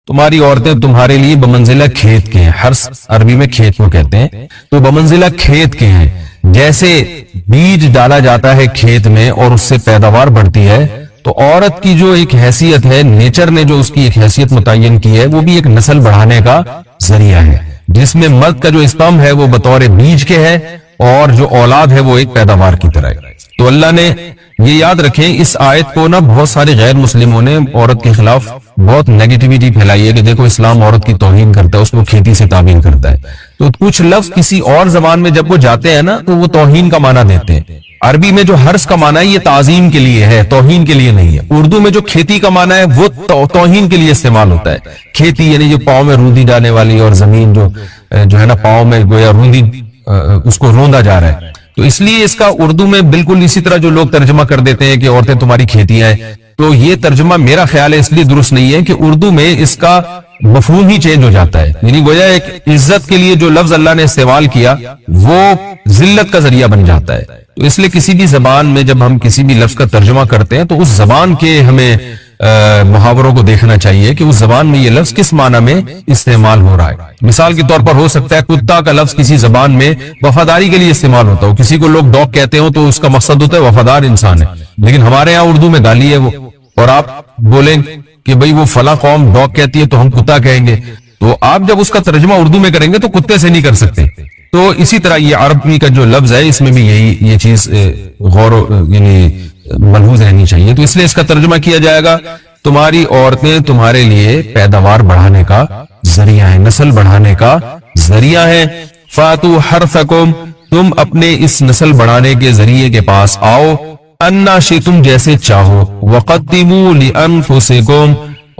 تمہاری عورتیں تمہارے لیے بمنزلہ کھیت کے ہیں. حرث عربی میں کھیت کو کہتے ہیں. تو بمنزلہ کھیت کے ہیں. جیسے بیج ڈالا جاتا ہے کھیت میں اور اس سے پیداوار بڑھتی ہے، تو عورت کی جو ایک حیثیت ہے، نیچر نے جو اس کی ایک حیثیت متعین کی ہے، وہ بھی ایک نسل بڑھانے کا ذریعہ ہے، جس میں مرد کا جو اسپرم ہے وہ بطور بیج کے ہے اور جو اولاد ہے وہ ایک پیداوار کی طرح ہے. تو اللہ نے یہ یاد رکھیں، اس آیت کو بہت سارے غیر مسلموں نے عورت کے خلاف بہت نیگیٹیوٹی پھیلائی ہے کہ دیکھو اسلام عورت کی توہین کرتا ہے، اس کو کھیتی سے تعبیر کرتا ہے. تو کچھ لفظ کسی اور زبان میں جب وہ جاتے ہیں نا تو وہ توہین کا معنی دیتے ہیں. عربی میں جو حرث کا معنی ہے یہ تعظیم کے لیے ہے، توہین کے لیے نہیں ہے. اردو میں جو کھیتی کا معنی ہے وہ توہین کے لیے استعمال ہوتا ہے. کھیتی یعنی جو پاؤں میں روندی ڈالنے والی، اور زمین جو ہے نا پاؤں میں گویا روندی اس کو روندا جا رہا ہے. تو اس لیے اس کا اردو میں بالکل اسی طرح جو لوگ ترجمہ کر دیتے ہیں کہ عورتیں تمہاری کھیتیاں ہیں، تو یہ ترجمہ میرا خیال ہے اس لیے درست نہیں ہے کہ اردو میں اس کا مفہوم ہی چینج ہو جاتا ہے. یعنی گویا ایک عزت کے لیے جو لفظ اللہ نے استعمال کیا وہ ذلت کا ذریعہ بن جاتا ہے. تو اس لیے کسی بھی زبان میں جب ہم کسی بھی لفظ کا ترجمہ کرتے ہیں تو اس زبان کے ہمیں محاوروں کو دیکھنا چاہیے کہ اس زبان میں یہ لفظ کس معنی میں استعمال ہو رہا ہے. مثال کے طور پر ہو سکتا ہے کتا کا لفظ کسی زبان میں وفاداری کے لیے استعمال ہوتا ہو، کسی کو لوگ ڈاگ کہتے ہو تو اس کا مقصد ہوتا ہے وفادار انسان ہے، لیکن ہمارے یہاں اردو میں گالی ہے وہ، اور آپ بولیں کہ بھئی وہ فلاں قوم ڈاگ کہتی ہے تو ہم کتا کہیں گے، تو آپ جب اس کا ترجمہ اردو میں کریں گے تو کتے سے نہیں کر سکتے. تو اسی طرح یہ عربی کا جو لفظ ہے اس میں بھی یہ چیز غور یعنی ملحوظ رہنی چاہیے. تو اس لیے اس کا ترجمہ کیا جائے گا تمہاری عورتیں تمہارے لیے پیداوار بڑھانے کا ذریعہ ہے، نسل بڑھانے کا ذریعہ ہے. فاتو حرثکم، تم اپنے اس نسل بڑھانے کے ذریعے کے پاس آؤ، انا شئتم جیسے چاہو، وقدموا لانفسکم،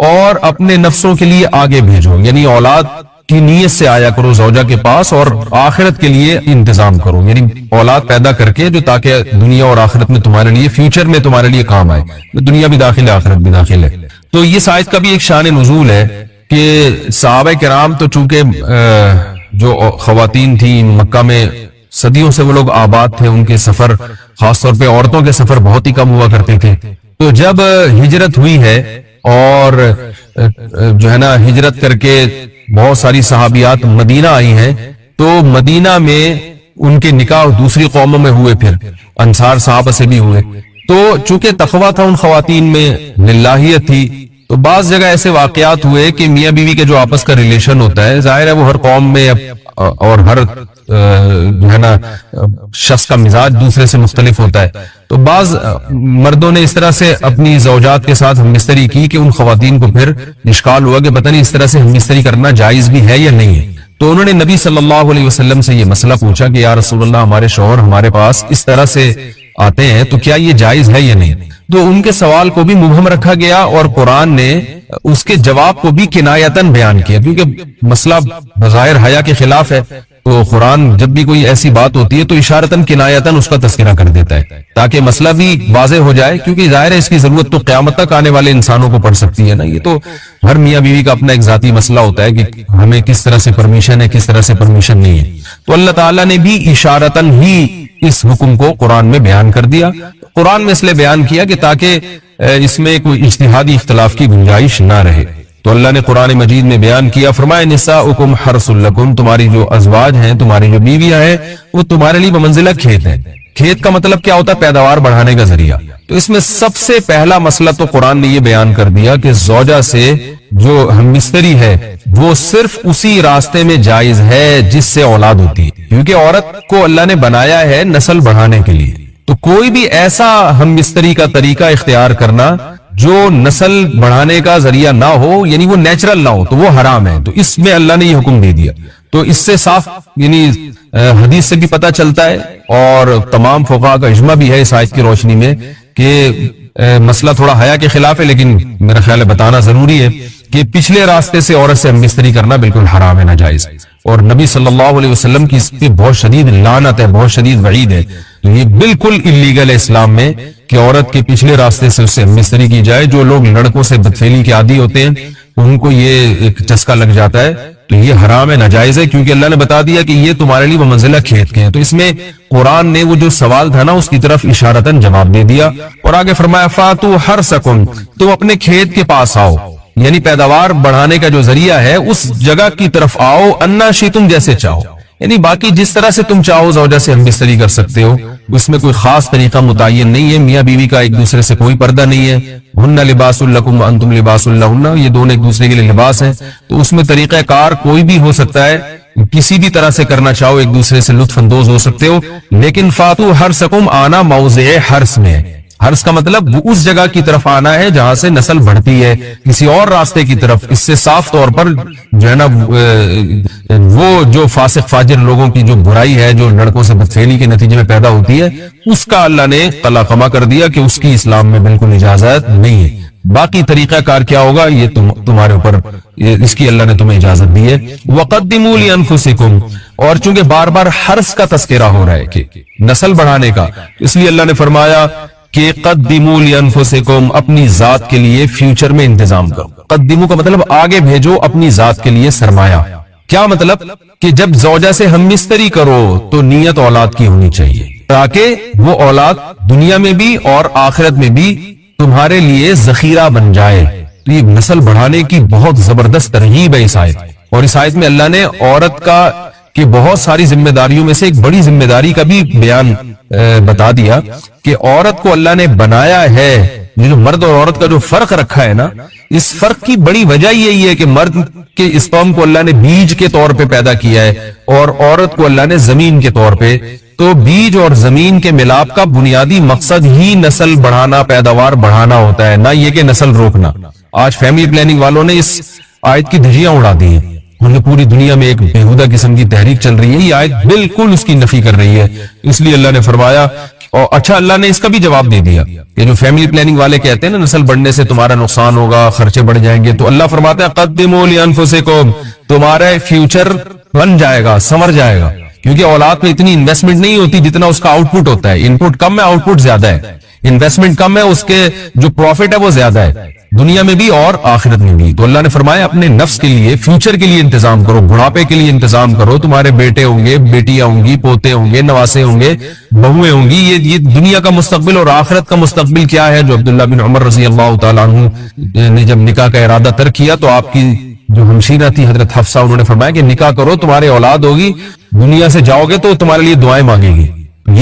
اور اپنے نفسوں کے لیے آگے بھیجو، یعنی اولاد کی نیت سے آیا کرو زوجہ کے پاس اور آخرت کے لیے انتظام کرو، یعنی اولاد پیدا کر کے جو تاکہ دنیا اور آخرت میں تمہارے لیے فیوچر میں تمہارے لیے کام آئے، دنیا بھی داخل ہے آخرت بھی داخل ہے. تو یہ آیت کا بھی ایک شان نزول ہے کہ صحابہ کرام تو چونکہ جو خواتین تھیں مکہ میں صدیوں سے وہ لوگ آباد تھے، ان کے سفر خاص طور پہ عورتوں کے سفر بہت ہی کم ہوا کرتے تھے. تو جب ہجرت ہوئی ہے اور جو ہے نا ہجرت کر کے بہت ساری صحابیات مدینہ آئی ہیں، تو مدینہ میں ان کے نکاح دوسری قوموں میں ہوئے، پھر انصار صحابہ سے بھی ہوئے. تو چونکہ تقویٰ تھا ان خواتین میں، للہیت تھی، تو بعض جگہ ایسے واقعات ہوئے کہ میاں بیوی کے جو آپس کا ریلیشن ہوتا ہے، ظاہر ہے وہ ہر قوم میں اور ہر جو ہے نا شخص کا مزاج دوسرے سے مختلف ہوتا ہے. تو بعض مردوں نے اس طرح سے اپنی زوجات کے ساتھ ہم بستری کی کہ ان خواتین کو پھر اشکال ہوا کہ پتہ نہیں اس طرح سے ہم بستری کرنا جائز بھی ہے یا نہیں ہے. تو انہوں نے نبی صلی اللہ علیہ وسلم سے یہ مسئلہ پوچھا کہ یا رسول اللہ، ہمارے شوہر ہمارے پاس اس طرح سے آتے ہیں تو کیا یہ جائز ہے یا نہیں. تو ان کے سوال کو بھی مبہم رکھا گیا اور قرآن نے اس کے جواب کو بھی کنایتاً بیان کیا، کیونکہ مسئلہ بظاہر حیا کے خلاف ہے. تو قرآن جب بھی کوئی ایسی بات ہوتی ہے تو اشارتاً کنایتاً اس کا تذکرہ کر دیتا ہے تاکہ مسئلہ بھی واضح ہو جائے، کیونکہ ظاہر ہے اس کی ضرورت تو قیامت تک آنے والے انسانوں کو پڑ سکتی ہے نا. یہ تو ہر میاں بیوی کا اپنا ایک ذاتی مسئلہ ہوتا ہے کہ ہمیں کس طرح سے پرمیشن ہے، کس طرح سے پرمیشن نہیں ہے. تو اللہ تعالیٰ نے بھی اشارتاً ہی اس حکم کو قرآن میں بیان کر دیا. قرآن میں اس لیے بیان کیا کہ تاکہ اس میں کوئی اجتہادی اختلاف کی گنجائش نہ رہے. تو اللہ نے قرآن مجید میں بیان کیا، فرمایا نساؤکم حرث لکم، تمہاری جو ازواج ہیں، تمہاری جو بیویاں ہیں، وہ تمہارے لیے بمنزلہ کھیت ہیں. کھیت کا مطلب کیا ہوتا ہے؟ پیداوار بڑھانے کا ذریعہ. تو اس میں سب سے پہلا مسئلہ تو قرآن نے یہ بیان کر دیا کہ زوجہ سے جو ہم بستری ہے وہ صرف اسی راستے میں جائز ہے جس سے اولاد ہوتی ہے، کیونکہ عورت کو اللہ نے بنایا ہے نسل بڑھانے کے لیے. تو کوئی بھی ایسا ہم بستری کا طریقہ اختیار کرنا جو نسل بڑھانے کا ذریعہ نہ ہو، یعنی وہ نیچرل نہ ہو، تو وہ حرام ہے. تو اس میں اللہ نے یہ حکم دے دیا. تو اس سے صاف یعنی حدیث سے بھی پتہ چلتا ہے اور تمام فقہاء کا اجماع بھی ہے اس آیت کی روشنی میں کہ مسئلہ تھوڑا حیا کے خلاف ہے، لیکن میرا خیال ہے بتانا ضروری ہے کہ پچھلے راستے سے عورت سے ہم بستری کرنا بالکل حرام ہے، ناجائز. اور نبی صلی اللہ علیہ وسلم کی اس پہ بہت شدید لعنت ہے، بہت شدید وعید ہے. یہ بالکل اللیگل ہے اسلام میں کہ عورت کے پچھلے راستے سے اس سے مستری کی جائے. جو لوگ لڑکوں سے بدفعلی کے عادی ہوتے ہیں ان کو یہ ایک چسکا لگ جاتا ہے، تو یہ حرام ہے، ناجائز ہے، کیونکہ اللہ نے بتا دیا کہ یہ تمہارے لیے بمنزلہ کھیت کے ہیں. تو اس میں قرآن نے وہ جو سوال تھا نا اس کی طرف اشارتاً جواب دے دیا اور آگے فرمایا فاتو حرثکم، تم اپنے کھیت کے پاس آؤ. یعنی پیداوار بڑھانے کا جو ذریعہ ہے اس جگہ کی طرف آؤ، انا شئتم، جیسے چاہو، یعنی باقی جس طرح سے تم چاہو زوجہ سے ہم بستری کر سکتے ہو، اس میں کوئی خاص طریقہ متعین نہیں ہے، میاں بیوی کا ایک دوسرے سے کوئی پردہ نہیں ہے، ہن لباس لکم وانتم لباس لہن، یہ دونوں ایک دوسرے کے لیے لباس ہیں، تو اس میں طریقہ کار کوئی بھی ہو سکتا ہے، کسی بھی طرح سے کرنا چاہو ایک دوسرے سے لطف اندوز ہو سکتے ہو، لیکن فاتو حرسکم، آنا موضع حرس میں، حرس کا مطلب وہ اس جگہ کی طرف آنا ہے جہاں سے نسل بڑھتی ہے، کسی اور راستے کی طرف اس سے صاف طور پر جو ہے نا وہ جو فاسق فاجر لوگوں کی جو برائی ہے، جو لڑکوں سے بدفعلی کے نتیجے میں پیدا ہوتی ہے، اس کا اللہ نے قلعہ کر دیا کہ اس کی اسلام میں بالکل اجازت نہیں ہے۔ باقی طریقہ کار کیا ہوگا یہ تمہارے اوپر، اس کی اللہ نے تمہیں اجازت دی ہے۔ وَقَدِّمُوا لِأَنفُسِكُمْ، اور چونکہ بار بار حرس کا تذکرہ ہو رہا ہے کہ نسل بڑھانے کا، اس لیے اللہ نے فرمایا کہ قدموا لانفسکم، اپنی ذات کے لیے فیوچر میں انتظام کرو۔ قدموا کا مطلب آگے بھیجو اپنی ذات کے لیے سرمایہ۔ کیا مطلب؟ کہ جب زوجہ سے ہم مستری کرو تو نیت اولاد کی ہونی چاہیے، تاکہ وہ اولاد دنیا میں بھی اور آخرت میں بھی تمہارے لیے ذخیرہ بن جائے۔ تو یہ نسل بڑھانے کی بہت زبردست ترغیب ہے اس آیت، اور اس آیت میں اللہ نے عورت کا کہ بہت ساری ذمہ داریوں میں سے ایک بڑی ذمہ داری کا بھی بیان بتا دیا کہ عورت کو اللہ نے بنایا ہے، جو مرد اور عورت کا جو فرق رکھا ہے نا، اس فرق کی بڑی وجہ یہی ہے کہ مرد کے اسپرم کو اللہ نے بیج کے طور پہ پیدا کیا ہے اور عورت کو اللہ نے زمین کے طور پہ۔ تو بیج اور زمین کے ملاپ کا بنیادی مقصد ہی نسل بڑھانا، پیداوار بڑھانا ہوتا ہے، نہ یہ کہ نسل روکنا۔ آج فیملی پلاننگ والوں نے اس آیت کی دھجیاں اڑا دی ہیں، انہیں پوری دنیا میں ایک بےہودہ قسم کی تحریک چل رہی ہے، یہ آیت بالکل اس کی نفی کر رہی ہے۔ اس لیے اللہ نے فرمایا، اور اچھا اللہ نے اس کا بھی جواب دے دیا کہ جو فیملی پلاننگ والے کہتے ہیں نا نسل بڑھنے سے تمہارا نقصان ہوگا، خرچے بڑھ جائیں گے، تو اللہ فرماتا ہے قدموا لانفسکم، تمہارا فیوچر بن جائے گا، سنور جائے گا، کیونکہ اولاد میں اتنی انویسٹمنٹ نہیں ہوتی جتنا اس کا آؤٹ پٹ ہوتا ہے۔ ان پٹ کم ہے، آؤٹ پٹ زیادہ ہے، انویسٹمنٹ کم ہے، اس کے جو پروفٹ ہے وہ زیادہ ہے، دنیا میں بھی اور آخرت میں بھی۔ تو اللہ نے فرمایا اپنے نفس کے لیے، فیوچر کے لیے انتظام کرو، بڑھاپے کے لیے انتظام کرو، تمہارے بیٹے ہوں گے، بیٹیاں ہوں گی، پوتے ہوں گے، نواسے ہوں گے، بہویں ہوں گی، یہ دنیا کا مستقبل اور آخرت کا مستقبل کیا ہے۔ جو عبداللہ بن عمر رضی اللہ تعالیٰ عنہ نے جب نکاح کا ارادہ ترک کیا تو آپ کی جو ہمشیرہ تھی حضرت حفصہ، انہوں نے فرمایا کہ نکاح کرو، تمہارے اولاد ہوگی، دنیا سے جاؤ گے تو تمہارے لیے دعائیں مانگے گی۔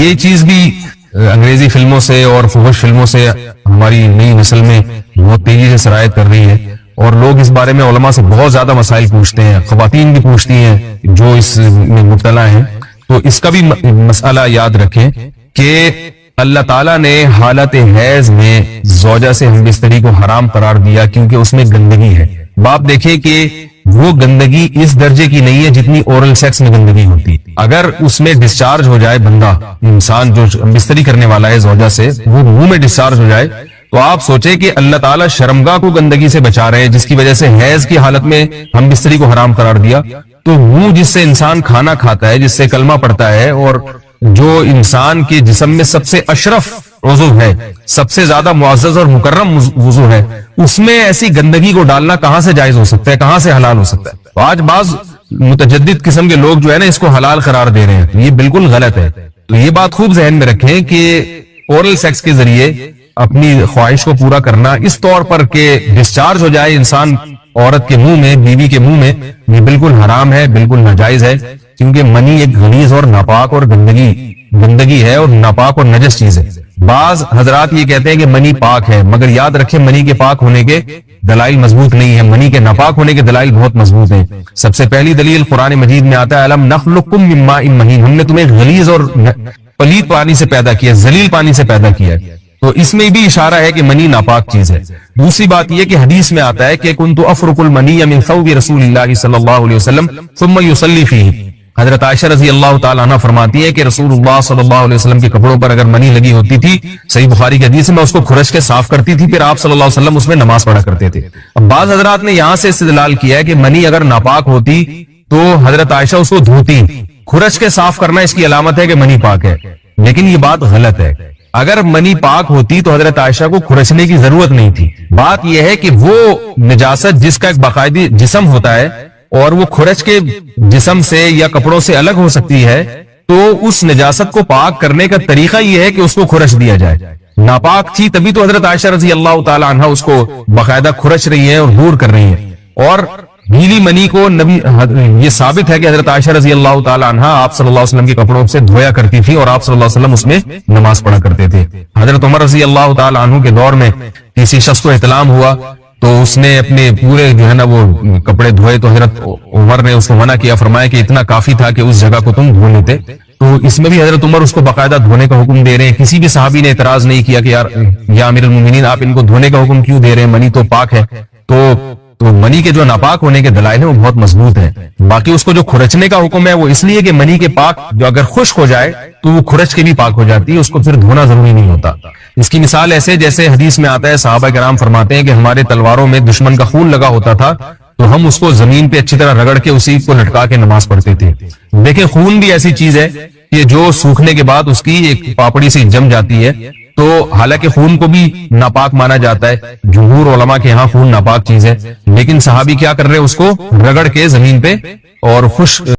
یہ چیز بھی انگریزی فلموں سے اور فحش فلموں سے ہماری نئی نسل میں بہت تیزی سے سرایت کر رہی ہے، اور لوگ اس بارے میں علماء سے بہت زیادہ مسائل پوچھتے ہیں، خواتین بھی پوچھتی ہیں جو اس میں مبتلا ہیں۔ تو اس کا بھی مسئلہ یاد رکھیں کہ اللہ تعالیٰ نے حالت حیض میں زوجہ سے ہم بستری کو حرام قرار دیا کیونکہ اس میں گندگی ہے۔ باپ دیکھیں کہ وہ گندگی اس درجے کی نہیں ہے جتنی اورل سیکس میں گندگی ہوتی۔ اگر اس میں ڈسچارج ہو جائے بندہ، انسان جو بستری کرنے والا ہے زوجہ سے، وہ منہ میں ڈسچارج ہو جائے، تو آپ سوچیں کہ اللہ تعالیٰ شرمگاہ کو گندگی سے بچا رہے ہیں، جس کی وجہ سے حیض کی حالت میں ہم بستری کو حرام قرار دیا۔ تو منہ جس سے انسان کھانا کھاتا ہے، جس سے کلمہ پڑھتا ہے، اور جو انسان کے جسم میں سب سے اشرف عضو ہے، سب سے زیادہ معزز اور مکرم عضو ہے، اس میں ایسی گندگی کو ڈالنا کہاں سے جائز ہو سکتا ہے، کہاں سے حلال ہو سکتا ہے؟ تو آج بعض متجدد قسم کے لوگ جو ہے نا اس کو حلال قرار دے رہے ہیں، یہ بالکل غلط ہے۔ تو یہ بات خوب ذہن میں رکھیں کہ اورل سیکس کے ذریعے اپنی خواہش کو پورا کرنا اس طور پر کہ ڈسچارج ہو جائے انسان عورت کے منہ میں، بیوی کے منہ میں، یہ بالکل حرام ہے، بالکل ناجائز ہے، کیونکہ منی ایک غلیظ اور ناپاک اور گندگی ہے، اور ناپاک اور نجس چیز ہے۔ بعض حضرات یہ کہتے ہیں کہ منی پاک ہے، مگر یاد رکھیں منی کے پاک ہونے کے دلائل مضبوط نہیں ہے، منی کے ناپاک ہونے کے دلائل بہت مضبوط ہیں۔ سب سے پہلی دلیل قرآن مجید میں آتا ہے الم نخلقکم من ماء مہین، ہم نے تمہیں غلیظ اور پلید پانی سے پیدا کیا، ذلیل پانی سے پیدا کیا ہے۔ تو اس میں بھی اشارہ ہے کہ منی ناپاک چیز ہے۔ دوسری بات یہ کہ حدیث میں آتا ہے کہ کنت افرق المنی من ثوب رسول اللہ صلی اللہ علیہ وسلم ثم يصلي فيه، حضرت عائشہ رضی اللہ تعالیٰ عنہ فرماتی ہے کہ رسول اللہ صلی اللہ علیہ وسلم کے کپڑوں پر اگر منی لگی ہوتی تھی، صحیح بخاری کی حدیث میں، اس کو کھرش کے صاف کرتی تھی، پھر آپ صلی اللہ علیہ وسلم اس میں نماز پڑھا کرتے تھے۔ اب بعض حضرات نے یہاں سے استدلال کیا ہے کہ منی اگر ناپاک ہوتی تو حضرت عائشہ اس کو دھوتی، کھرش کے صاف کرنا اس کی علامت ہے کہ منی پاک ہے، لیکن یہ بات غلط ہے۔ اگر منی پاک ہوتی تو حضرت عائشہ کو کھرچنے کی ضرورت نہیں تھی۔ بات یہ ہے کہ وہ نجاست جس کا ایک باقاعدی جسم ہوتا ہے اور وہ کھرچ کے جسم سے یا کپڑوں سے الگ ہو سکتی ہے، تو اس نجاست کو پاک کرنے کا طریقہ یہ ہے کہ اس کو کھرچ دیا جائے۔ ناپاک تھی تبھی تو حضرت عائشہ رضی اللہ تعالی عنہ اس کو باقاعدہ کھرچ رہی ہیں اور دور کر رہی ہیں. اور گیلی منی کو نبی یہ ثابت ہے کہ حضرت عائشہ رضی اللہ تعالی عنہ آپ صلی اللہ علیہ وسلم کے کپڑوں سے دھویا کرتی تھی اور آپ صلی اللہ علیہ وسلم اس میں نماز پڑھا کرتے تھے. حضرت عمر رضی اللہ تعالی عنہ کے دور میں کسی شخص کو احتلام ہوا تو اس نے اپنے پورے جو ہے نا وہ کپڑے دھوئے تو حضرت عمر نے اس کو منع کیا, فرمایا کہ اتنا کافی تھا کہ اس جگہ کو تم دھو لیتے. تو اس میں بھی حضرت عمر اس کو باقاعدہ دھونے کا حکم دے رہے ہیں. کسی بھی صحابی نے اعتراض نہیں کیا کہ یار یا امیر المومنین آپ ان کو دھونے کا حکم کیوں دے رہے ہیں, منی تو پاک ہے. تو منی کے جو ناپاک ہونے کے دلائل ہیں وہ بہت مضبوط ہیں. باقی اس کو جو کھرچنے کا حکم ہے وہ اس لیے کہ منی کے پاک جو اگر خشک ہو جائے تو وہ کھرچ کے بھی پاک ہو جاتی ہے, اس کو پھر دھونا ضروری نہیں ہوتا. اس کی مثال ایسے جیسے حدیث میں آتا ہے, صحابہ کرام فرماتے ہیں کہ ہمارے تلواروں میں دشمن کا خون لگا ہوتا تھا تو ہم اس کو زمین پہ اچھی طرح رگڑ کے اسی کو لٹکا کے نماز پڑھتے تھے. دیکھیں خون بھی ایسی چیز ہے کہ جو سوکھنے کے بعد اس کی ایک پاپڑی سے جم جاتی ہے, تو حالانکہ خون کو بھی ناپاک مانا جاتا ہے, جمہور علماء کے ہاں خون ناپاک چیز ہے, لیکن صحابی کیا کر رہے ہیں, اس کو رگڑ کے زمین پہ اور خشک